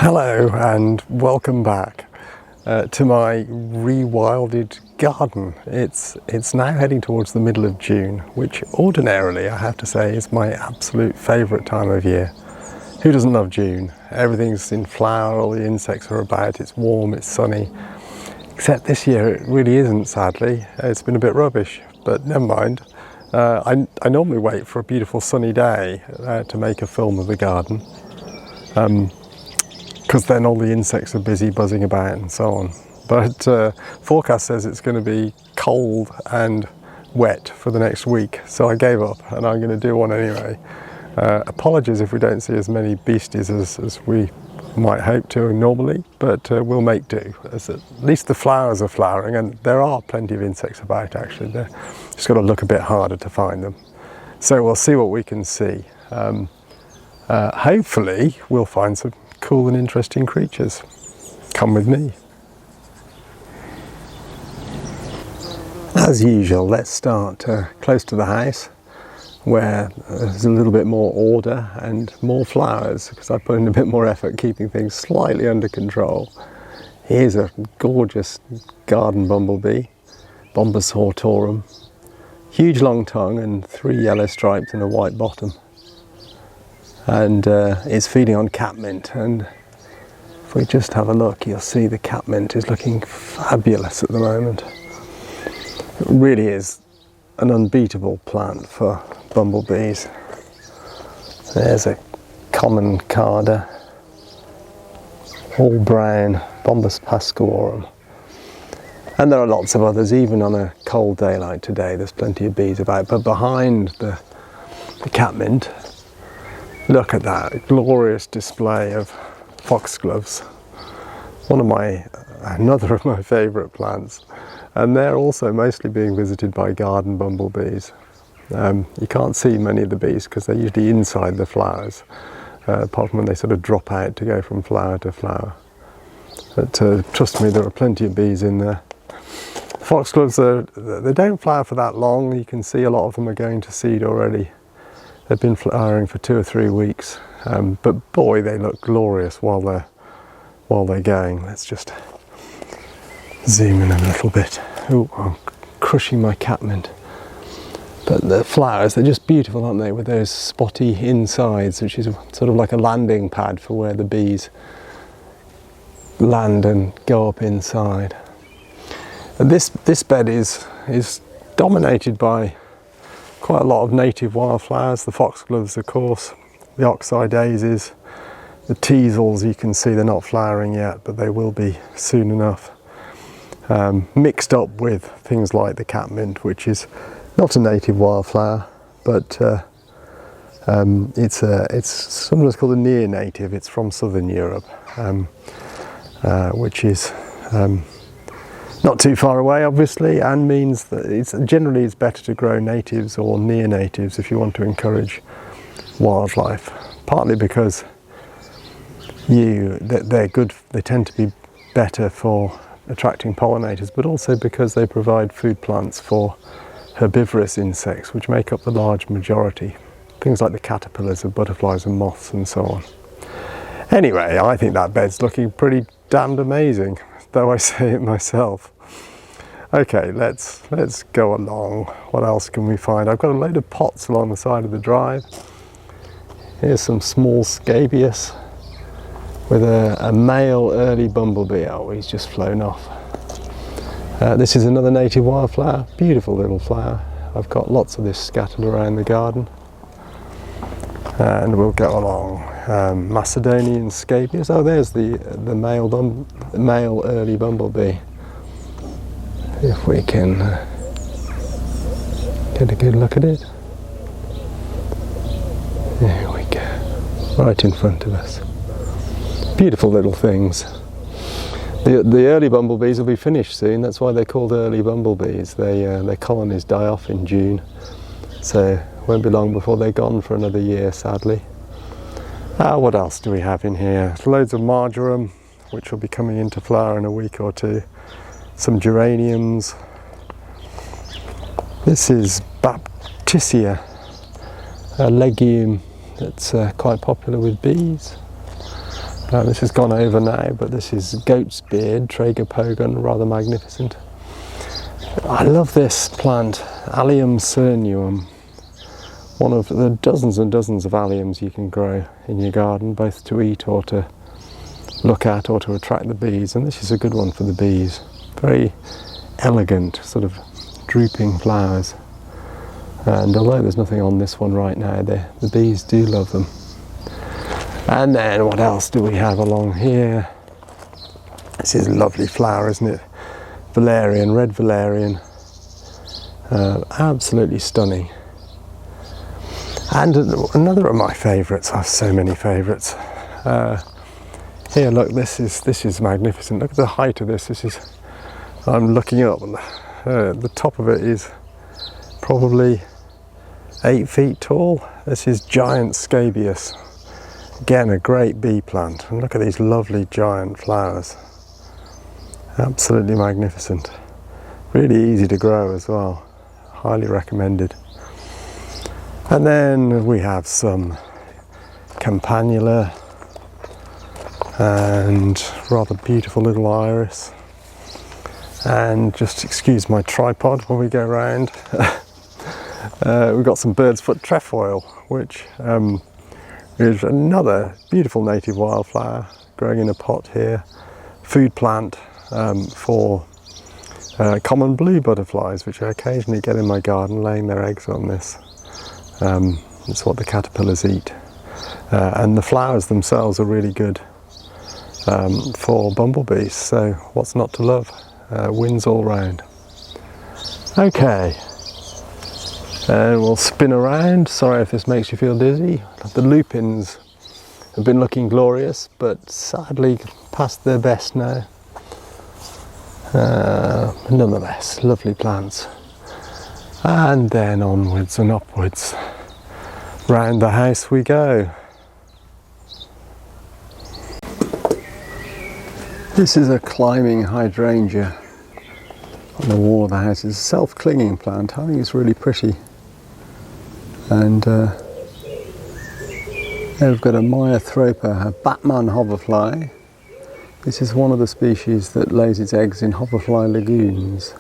Hello and welcome back to my rewilded garden. It's now heading towards the middle of June, which ordinarily I have to say is my absolute favourite time of year. Who doesn't love June? Everything's in flower, all the insects are about, it's warm, it's sunny. Except this year it really isn't, sadly. It's been a bit rubbish, but never mind. I normally wait for a beautiful sunny day to make a film of the garden. Because then all the insects are busy buzzing about and so on. But forecast says it's going to be cold and wet for the next week, so I gave up and I'm going to do one anyway. Apologies if we don't see as many beasties as we might hope to normally, but we'll make do. As at least the flowers are flowering, and there are plenty of insects about actually. They're just got to look a bit harder to find them. So we'll see what we can see. Hopefully we'll find some cool and interesting creatures. Come with me. As usual, let's start close to the house where there's a little bit more order and more flowers, because I put in a bit more effort keeping things slightly under control. Here's a gorgeous garden bumblebee, Bombus hortorum. Huge long tongue and 3 yellow stripes and a white bottom. And it's feeding on catmint, and if we just have a look, you'll see the catmint is looking fabulous at the moment. It really is an unbeatable plant for bumblebees. There's a common carder, all brown, Bombus pascarorum. And there are lots of others, even on a cold day like today, there's plenty of bees about. But behind the catmint, look at that glorious display of foxgloves. Another of my favourite plants. And they're also mostly being visited by garden bumblebees. You can't see many of the bees because they're usually inside the flowers, apart from when they sort of drop out to go from flower to flower. But trust me, there are plenty of bees in there. Foxgloves, they don't flower for that long. You can see a lot of them are going to seed already. They've been flowering for 2 or 3 weeks, but boy, they look glorious while they're going. Let's just zoom in a little bit. Oh, I'm crushing my catmint. But the flowers, they're just beautiful, aren't they? With those spotty insides, which is sort of like a landing pad for where the bees land and go up inside. And this bed is dominated by quite a lot of native wildflowers, the foxgloves of course, the oxeye daisies, the teasels. You can see they're not flowering yet, but they will be soon enough. Mixed up with things like the catmint, which is not a native wildflower, but it's sometimes called a near native. It's from southern Europe, which is not too far away obviously, and means that it's better to grow natives or near natives if you want to encourage wildlife, partly because they're good, they tend to be better for attracting pollinators, but also because they provide food plants for herbivorous insects, which make up the large majority, things like the caterpillars of butterflies and moths and so on. Anyway, I think that bed's looking pretty damned amazing, though I say it myself. Okay, let's go along. What else can we find? I've got a load of pots along the side of the drive. Here's some small scabious with a male early bumblebee. Oh, he's just flown off. This is another native wildflower, beautiful little flower. I've got lots of this scattered around the garden. And we'll go along. Macedonian scabious. Oh, there's the male early bumblebee. If we can get a good look at it. There we go, right in front of us. Beautiful little things. The early bumblebees will be finished soon. That's why they're called early bumblebees. Their colonies die off in June, so it won't be long before they're gone for another year, sadly. What else do we have in here? Loads of marjoram, which will be coming into flower in a week or two. Some geraniums. This is Baptisia, a legume that's quite popular with bees. This has gone over now, but this is goat's beard, Tragopogon, rather magnificent. I love this plant, Allium cernuum. One of the dozens and dozens of alliums you can grow in your garden, both to eat or to look at or to attract the bees, and this is a good one for the bees. Very elegant, sort of drooping flowers. And although there's nothing on this one right now, the bees do love them. And then what else do we have along here? This is a lovely flower, isn't it? Valerian, red valerian. Absolutely stunning. And another of my favourites. I have so many favourites. Here, look, this is magnificent. Look at the height of this. I'm looking up, and the top of it is probably 8 feet tall. This is giant scabious. Again, a great bee plant. And look at these lovely giant flowers. Absolutely magnificent. Really easy to grow as well. Highly recommended. And then we have some campanula and rather beautiful little iris. And just excuse my tripod when we go around. We've got some bird's foot trefoil, which is another beautiful native wildflower growing in a pot here. Food plant for common blue butterflies, which I occasionally get in my garden, laying their eggs on this. It's what the caterpillars eat. And the flowers themselves are really good for bumblebees, so what's not to love? Winds all round. Okay, and we'll spin around. Sorry if this makes you feel dizzy. The lupins have been looking glorious, but sadly past their best now. Nonetheless, lovely plants. And then onwards and upwards, round the house we go. This is a climbing hydrangea on the wall of the house. It's a self-clinging plant. I think it's really pretty. And there we've got a Myothropa, a Batman hoverfly. This is one of the species that lays its eggs in hoverfly lagoons.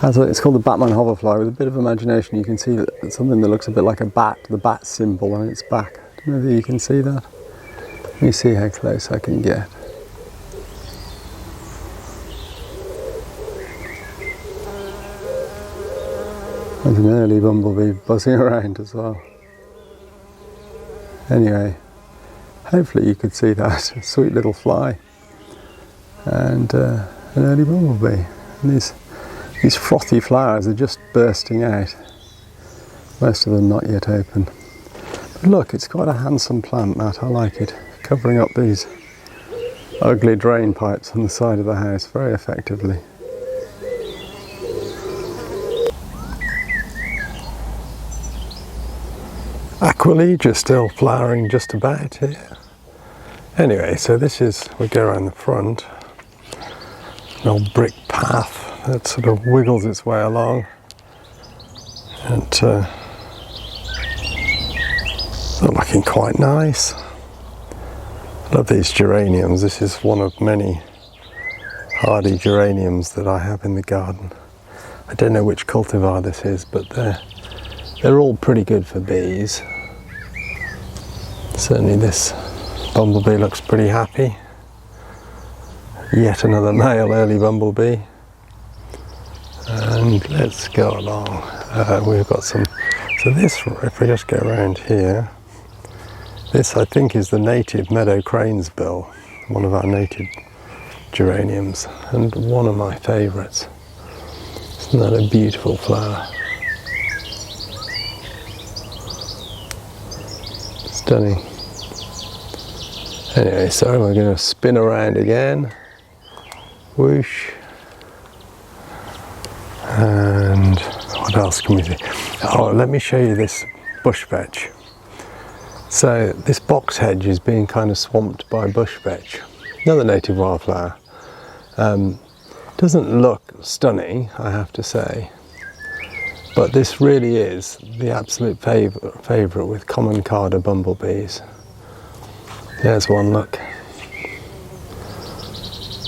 It's called the Batman hoverfly. With a bit of imagination, you can see that it's something that looks a bit like a bat, the bat symbol on its back. I don't know if you can see that. Let me see how close I can get. There's an early bumblebee buzzing around as well. Anyway, hopefully you could see that. Sweet little fly. And an early bumblebee. And these frothy flowers are just bursting out. Most of them not yet open. But look, it's quite a handsome plant, that. I like it. Covering up these ugly drain pipes on the side of the house very effectively. Aqualegia still flowering just about here. Anyway, so we go around the front. An old brick path that sort of wiggles its way along. And they're looking quite nice. Love these geraniums. This is one of many hardy geraniums that I have in the garden. I don't know which cultivar this is, but they're all pretty good for bees. Certainly this bumblebee looks pretty happy. Yet another male early bumblebee. And let's go along. We've got some, so this, if we just go around here, this I think is the native meadow crane's bill, one of our native geraniums, and one of my favourites. Isn't that a beautiful flower? Stunning. Anyway, so we're going to spin around again. Whoosh. And what else can we see? Oh, let me show you this bush vetch. So this box hedge is being kind of swamped by bush vetch, another native wildflower. Doesn't look stunning, I have to say, but this really is the absolute favourite with common carder bumblebees. There's one, look.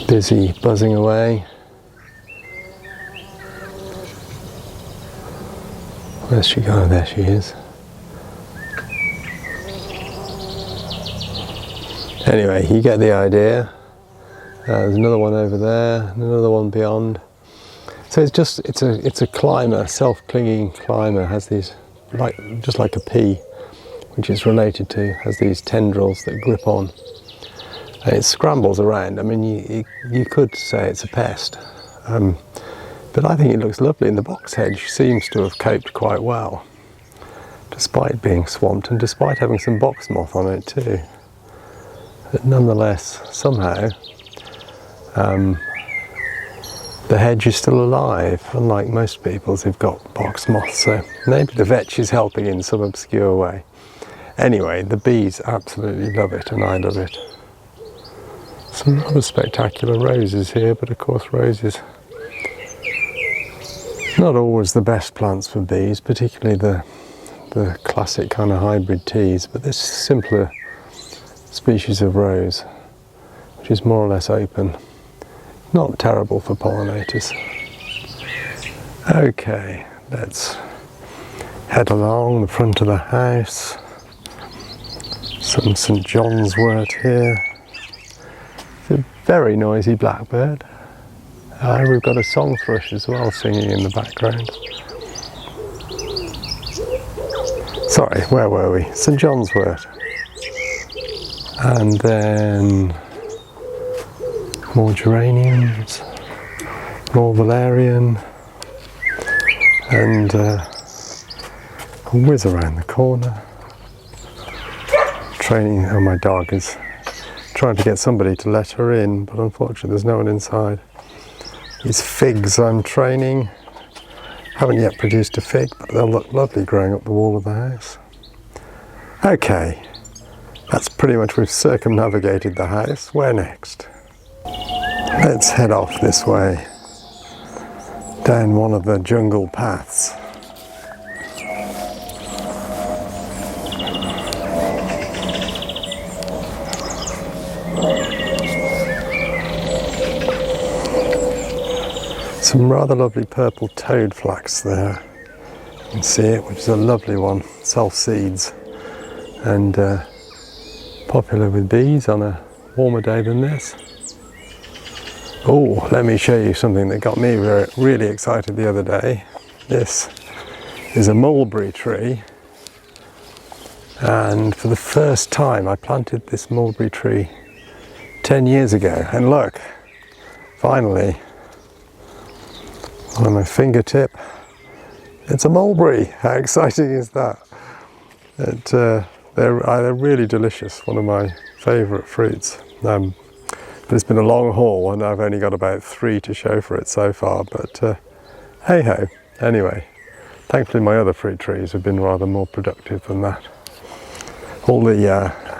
Busy buzzing away. Where's she going? There she is. Anyway, you get the idea. There's another one over there, and another one beyond. So it's a climber, self-clinging climber. Has these, just like a pea, which it's related to, has these tendrils that grip on. And it scrambles around. I mean, you could say it's a pest, but I think it looks lovely. And the box hedge seems to have coped quite well, despite being swamped and despite having some box moth on it too. But nonetheless, somehow, the hedge is still alive, unlike most people's who've got box moths. So maybe the vetch is helping in some obscure way. Anyway, the bees absolutely love it, and I love it. Some rather spectacular roses here, but of course roses not always the best plants for bees, particularly the classic kind of hybrid teas, but this simpler species of rose, which is more or less open, not terrible for pollinators. Okay, let's head along the front of the house. Some St. John's wort here. It's a very noisy blackbird. We've got a song thrush as well singing in the background. Sorry, where were we? St. John's wort. And then more geraniums, more valerian, and a whiz around the corner. Training, oh, my dog is trying to get somebody to let her in, but unfortunately there's no one inside. These figs I'm training, haven't yet produced a fig, but they'll look lovely growing up the wall of the house. Okay, that's pretty much, we've circumnavigated the house. Where next? Let's head off this way, down one of the jungle paths. Some rather lovely purple toad flax there. You can see it, which is a lovely one, self-seeds, and popular with bees on a warmer day than this. Oh, let me show you something that got me really excited the other day. This is a mulberry tree, and for the first time I planted this mulberry tree 10 years ago, and look, finally, on my fingertip, it's a mulberry. How exciting is that? They're really delicious, one of my favourite fruits. But it's been a long haul and I've only got about 3 to show for it so far, but hey ho. Anyway, thankfully my other fruit trees have been rather more productive than that. All the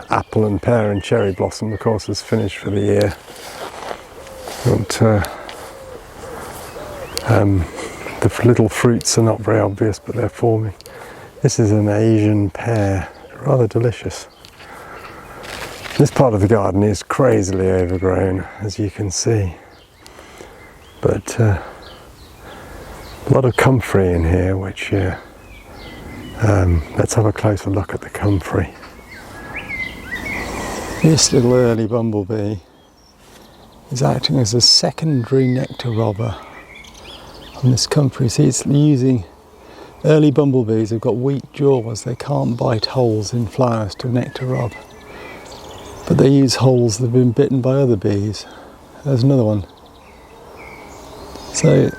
apple and pear and cherry blossom, of course, is finished for the year. But the little fruits are not very obvious, but they're forming. This is an Asian pear, rather delicious. This part of the garden is crazily overgrown, as you can see. But a lot of comfrey in here, which let's have a closer look at the comfrey. This little early bumblebee is acting as a secondary nectar robber on this comfrey. See, it's using, early bumblebees have got weak jaws, they can't bite holes in flowers to nectar rob, but they use holes that have been bitten by other bees. There's another one. So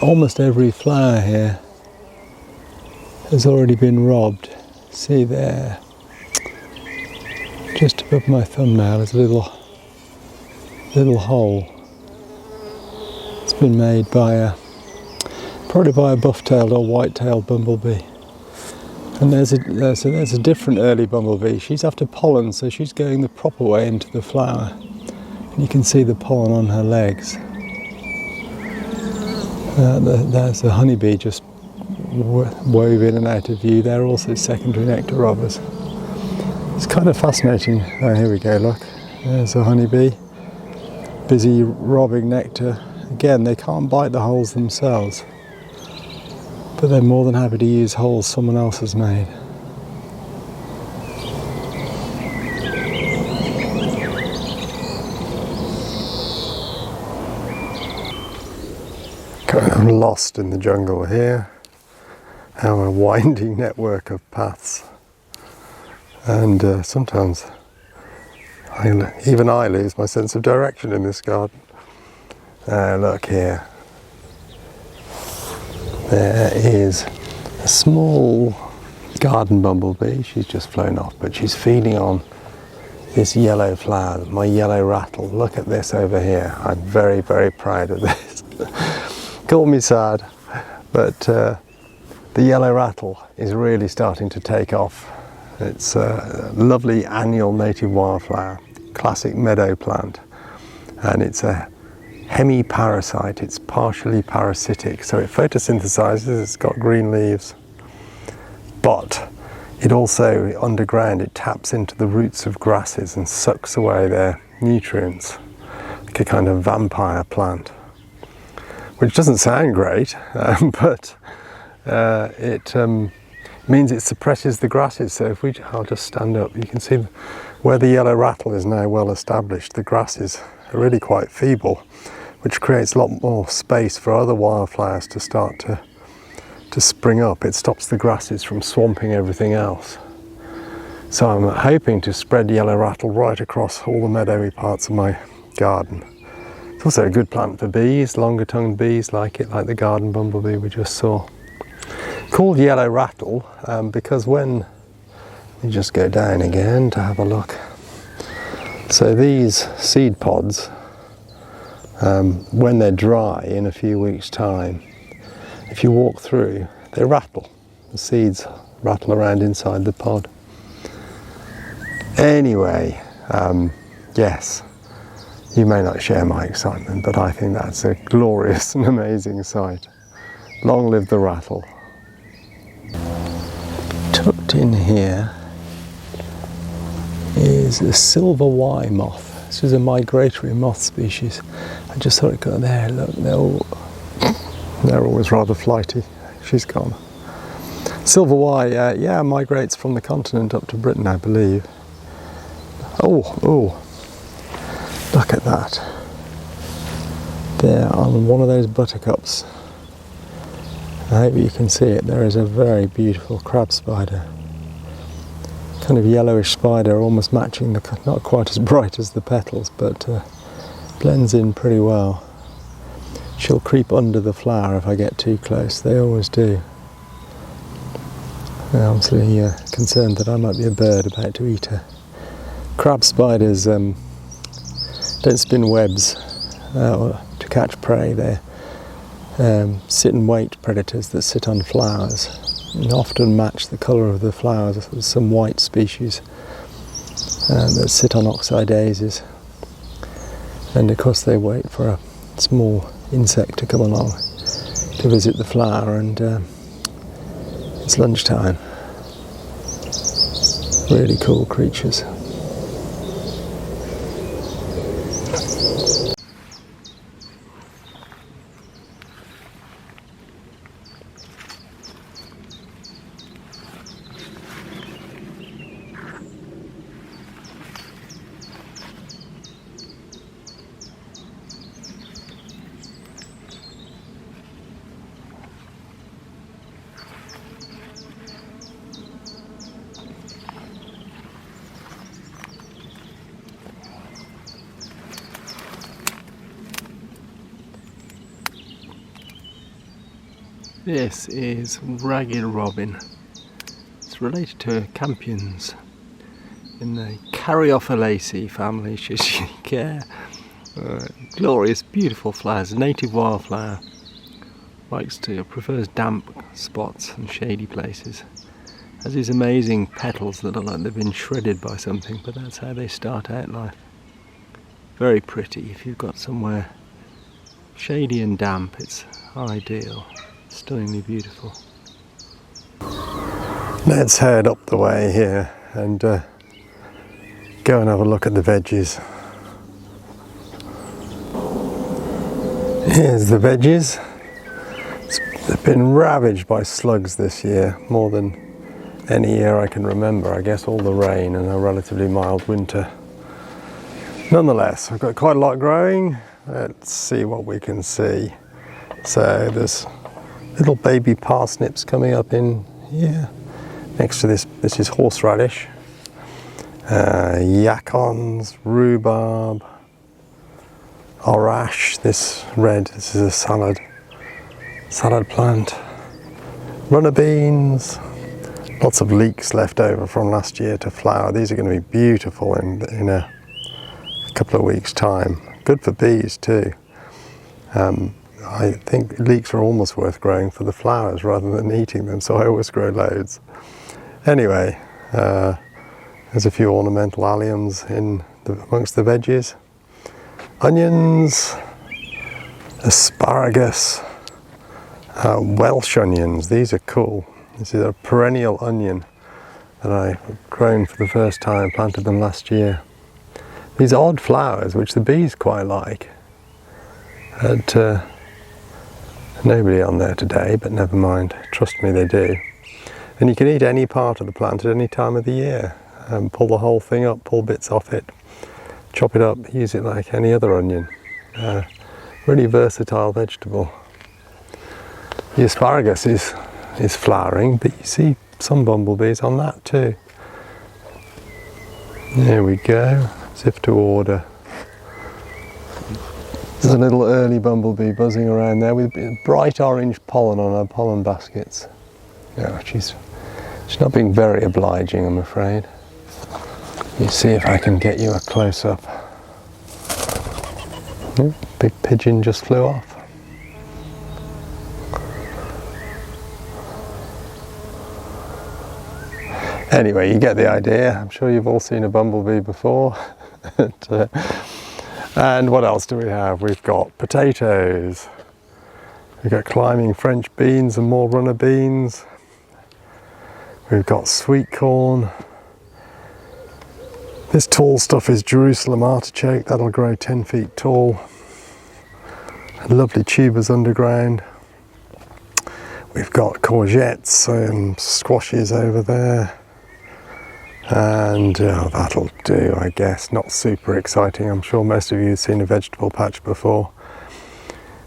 almost every flower here has already been robbed. See there, just above my thumbnail, there's a little hole. It's been made by probably by a buff-tailed or white-tailed bumblebee. And there's a different early bumblebee. She's after pollen, so she's going the proper way into the flower. And you can see the pollen on her legs. There's a honeybee just wove in and out of view. They're also secondary nectar robbers. It's kind of fascinating. Oh, here we go, look. There's a honeybee, busy robbing nectar. Again, they can't bite the holes themselves, but they're more than happy to use holes someone else has made. I'm lost in the jungle here. Our winding network of paths. And sometimes even I lose my sense of direction in this garden. Look here. There is a small garden bumblebee. She's just flown off, but she's feeding on this yellow flower, my yellow rattle. Look at this over here. I'm very, very proud of this. Call me sad, but the yellow rattle is really starting to take off. It's a lovely annual native wildflower, classic meadow plant, and it's a hemiparasite. It's partially parasitic, so it photosynthesizes, it's got green leaves, but it also, underground, it taps into the roots of grasses and sucks away their nutrients, like a kind of vampire plant, which doesn't sound great, but it means it suppresses the grasses. So if I'll just stand up, you can see where the yellow rattle is now well established. The grasses are really quite feeble, which creates a lot more space for other wildflowers to start to spring up. It stops the grasses from swamping everything else. So I'm hoping to spread yellow rattle right across all the meadowy parts of my garden. It's also a good plant for bees. Longer-tongued bees like it, like the garden bumblebee we just saw. Called yellow rattle because when you just go down again to have a look. So these seed pods, when they're dry in a few weeks' time, if you walk through, they rattle. The seeds rattle around inside the pod. Anyway, yes, you may not share my excitement, but I think that's a glorious and amazing sight. Long live the rattle. Tucked in here is a silver Y moth. This is a migratory moth species. I just thought it got there. Look, they're always rather flighty. She's gone. Silver Y, yeah, migrates from the continent up to Britain, I believe. Oh, look at that. There on one of those buttercups. I hope you can see it. There is a very beautiful crab spider. Kind of yellowish spider, almost matching not quite as bright as the petals, but blends in pretty well. She'll creep under the flower if I get too close. They always do. I'm obviously concerned that I might be a bird about to eat her. Crab spiders don't spin webs to catch prey. They're sit and wait predators that sit on flowers and often match the colour of the flowers. There's some white species that sit on oxeye daisies, and of course they wait for a small insect to come along to visit the flower, and it's lunchtime. Really cool creatures. This is ragged robin. It's related to campions in the Caryophyllaceae family. Glorious, beautiful flowers. Native wildflower. Prefers damp spots and shady places. Has these amazing petals that look like they've been shredded by something, but that's how they start out life. Very pretty. If you've got somewhere shady and damp, it's ideal. Stunningly beautiful. Let's head up the way here and go and have a look at the veggies. Here's the veggies. They've been ravaged by slugs this year, more than any year I can remember. I guess all the rain and a relatively mild winter. Nonetheless, I've got quite a lot growing. Let's see what we can see. So there's little baby parsnips coming up in here. Next to this is horseradish, yacons, rhubarb, orache, this is a salad plant, runner beans, lots of leeks left over from last year to flower. These are going to be beautiful in a couple of weeks' time. Good for bees too. I think leeks are almost worth growing for the flowers rather than eating them, so I always grow loads. Anyway, there's a few ornamental alliums amongst the veggies. Onions, asparagus, Welsh onions. These are cool. This is a perennial onion that I've grown for the first time, planted them last year. These odd flowers, which the bees quite like. Nobody on there today, but never mind. Trust me, they do. And you can eat any part of the plant at any time of the year. Pull the whole thing up, pull bits off it, chop it up, use it like any other onion. Really versatile vegetable. The asparagus is flowering, but you see some bumblebees on that too. There we go, as if to order. There's a little early bumblebee buzzing around there with bright orange pollen on her pollen baskets. Yeah, she's not being very obliging, I'm afraid. You see if I can get you a close-up. Big pigeon just flew off. Anyway, you get the idea. I'm sure you've all seen a bumblebee before. And what else do we have? We've got potatoes. We've got climbing French beans and more runner beans. We've got sweet corn. This tall stuff is Jerusalem artichoke. That'll grow 10 feet tall. Lovely tubers underground. We've got courgettes and squashes over there. And that'll do, I guess. Not super exciting. I'm sure most of you have seen a vegetable patch before.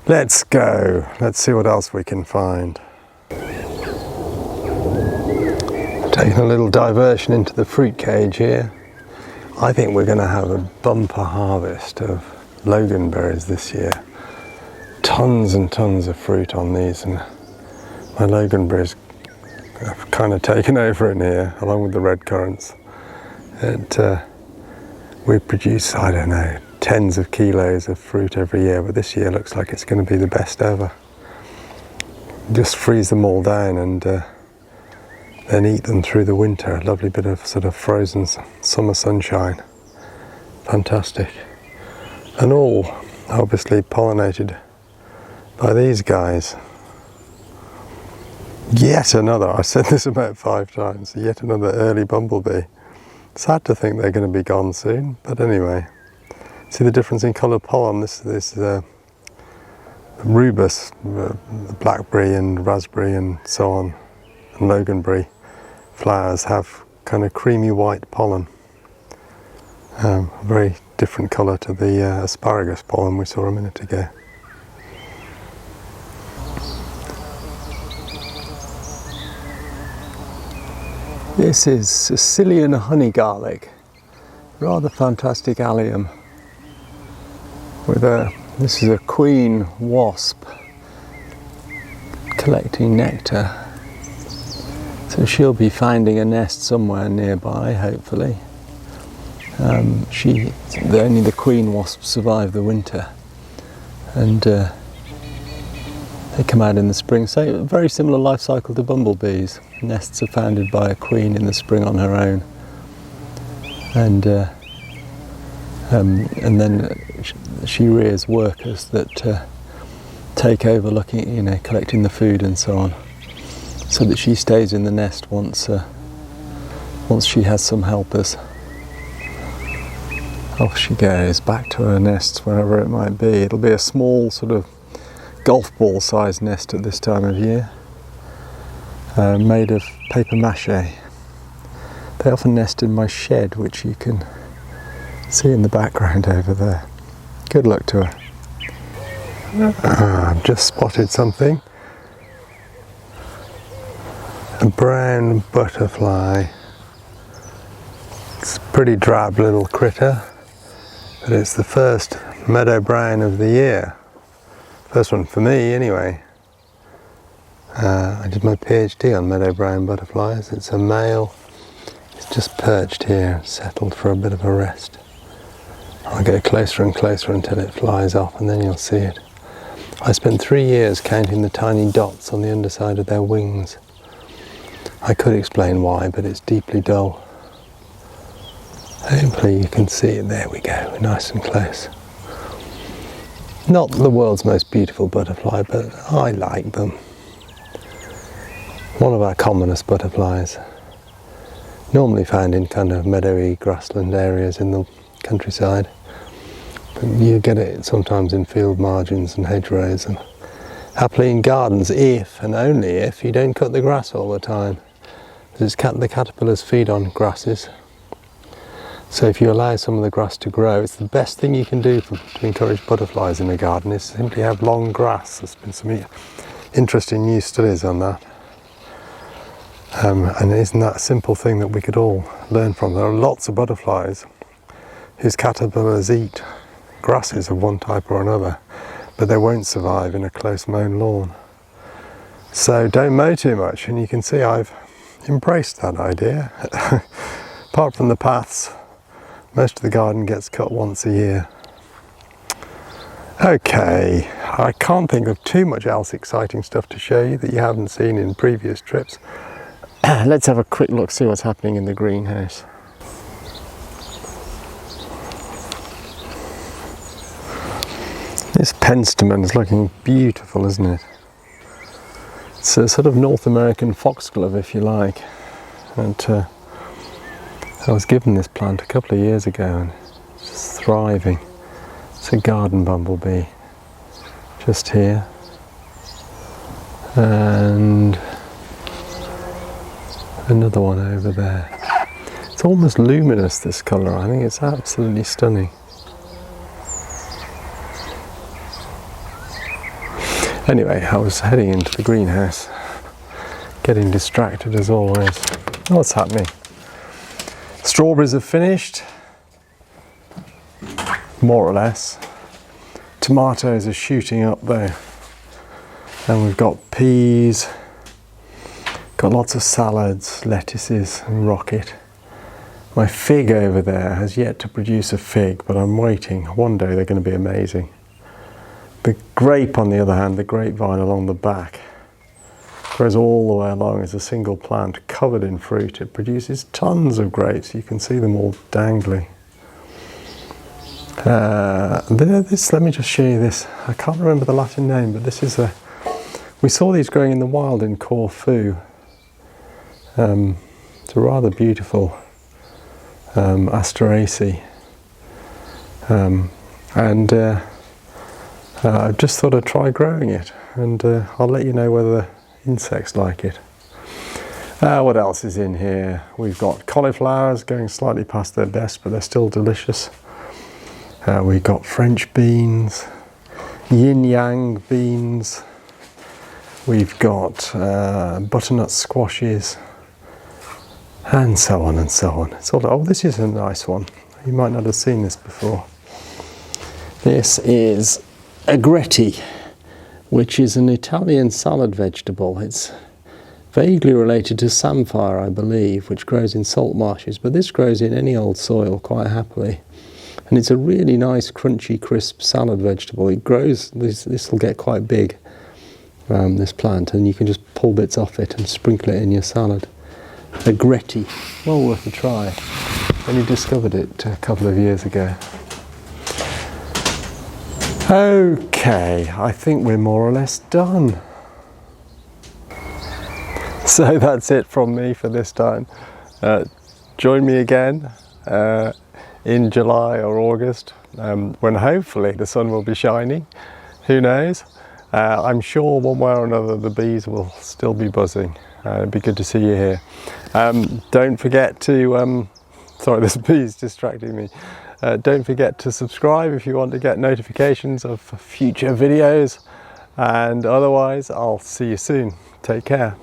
Let's go. Let's see what else we can find. Taking a little diversion into the fruit cage here. I think we're going to have a bumper harvest of loganberries this year. Tons and tons of fruit on these, and my loganberries have kind of taken over in here, along with the red currants. We produce, I don't know, tens of kilos of fruit every year, but this year looks like it's going to be the best ever. Just freeze them all down and then eat them through the winter. A lovely bit of sort of frozen summer sunshine. Fantastic. And all obviously pollinated by these guys. Yet another, I said this about 5 times, yet another early bumblebee. Sad to think they're going to be gone soon, but anyway. See the difference in colour pollen? This is rubus, blackberry and raspberry and so on, and loganberry flowers have kind of creamy white pollen. A very different colour to the asparagus pollen we saw a minute ago. This is Sicilian honey garlic, rather fantastic allium. This is a queen wasp collecting nectar. So she'll be finding a nest somewhere nearby, hopefully. Only the queen wasps survive the winter, and they come out in the spring. So a very similar life cycle to bumblebees. Nests are founded by a queen in the spring on her own, and then she rears workers that take over, collecting the food and so on, so that she stays in the nest once she has some helpers. Off she goes, back to her nest, wherever it might be. It'll be a small sort of golf ball sized nest at this time of year, made of paper mache. They often nest in my shed, which you can see in the background over there. Good luck to her. I've just spotted something. A brown butterfly. It's a pretty drab little critter, but it's the first meadow brown of the year. First one for me anyway. I did my PhD on meadow brown butterflies. It's a male. It's just perched here, settled for a bit of a rest. I'll go closer and closer until it flies off, and then you'll see it. I spent 3 years counting the tiny dots on the underside of their wings. I could explain why, but it's deeply dull. Hopefully you can see it. There we go, we're nice and close. Not the world's most beautiful butterfly, but I like them. One of our commonest butterflies. Normally found in kind of meadowy grassland areas in the countryside. But you get it sometimes in field margins and hedgerows, and happily in gardens if and only if you don't cut the grass all the time. The caterpillars feed on grasses. So if you allow some of the grass to grow, it's the best thing you can do to encourage butterflies in a garden is simply have long grass. There's been some interesting new studies on that. And isn't that a simple thing that we could all learn from? There are lots of butterflies whose caterpillars eat grasses of one type or another, but they won't survive in a close mown lawn. So don't mow too much, and you can see I've embraced that idea. Apart from the paths, most of the garden gets cut once a year. Okay, I can't think of too much else exciting stuff to show you that you haven't seen in previous trips. Let's have a quick look, see what's happening in the greenhouse. This penstemon is looking beautiful, isn't it? It's a sort of North American foxglove, if you like. And I was given this plant a couple of years ago, and it's just thriving. It's a garden bumblebee, just here. And another one over there. It's almost luminous, this colour. I think it's absolutely stunning. Anyway, I was heading into the greenhouse, getting distracted as always. What's happening? Strawberries have finished, more or less. Tomatoes are shooting up though. And we've got peas, got lots of salads, lettuces and rocket. My fig over there has yet to produce a fig, but I'm waiting. One day they're going to be amazing. The grape, on the other hand, the grapevine along the back, grows all the way along as a single plant covered in fruit. It produces tons of grapes. You can see them all dangling. Let me just show you this. I can't remember the Latin name, but this is we saw these growing in the wild in Corfu. It's a rather beautiful Asteraceae. I just thought I'd try growing it, and I'll let you know whether insects like it. What else is in here? We've got cauliflowers going slightly past their best, but they're still delicious. We've got French beans, yin-yang beans. We've got butternut squashes, and so on and so on. It's all, oh, this is a nice one. You might not have seen this before. This is agretti, which is an Italian salad vegetable. It's vaguely related to samphire, I believe, which grows in salt marshes, but this grows in any old soil quite happily. And it's a really nice, crunchy, crisp salad vegetable. It grows, this will get quite big, this plant, and you can just pull bits off it and sprinkle it in your salad. Agretti, well worth a try. I only discovered it a couple of years ago. Okay, I think we're more or less done. So that's it from me for this time. Join me again in July or August, when hopefully the sun will be shining. Who knows? I'm sure one way or another the bees will still be buzzing. It'd be good to see you here. Don't forget to, sorry, this bee's distracting me. Don't forget to subscribe if you want to get notifications of future videos. And otherwise, I'll see you soon. Take care.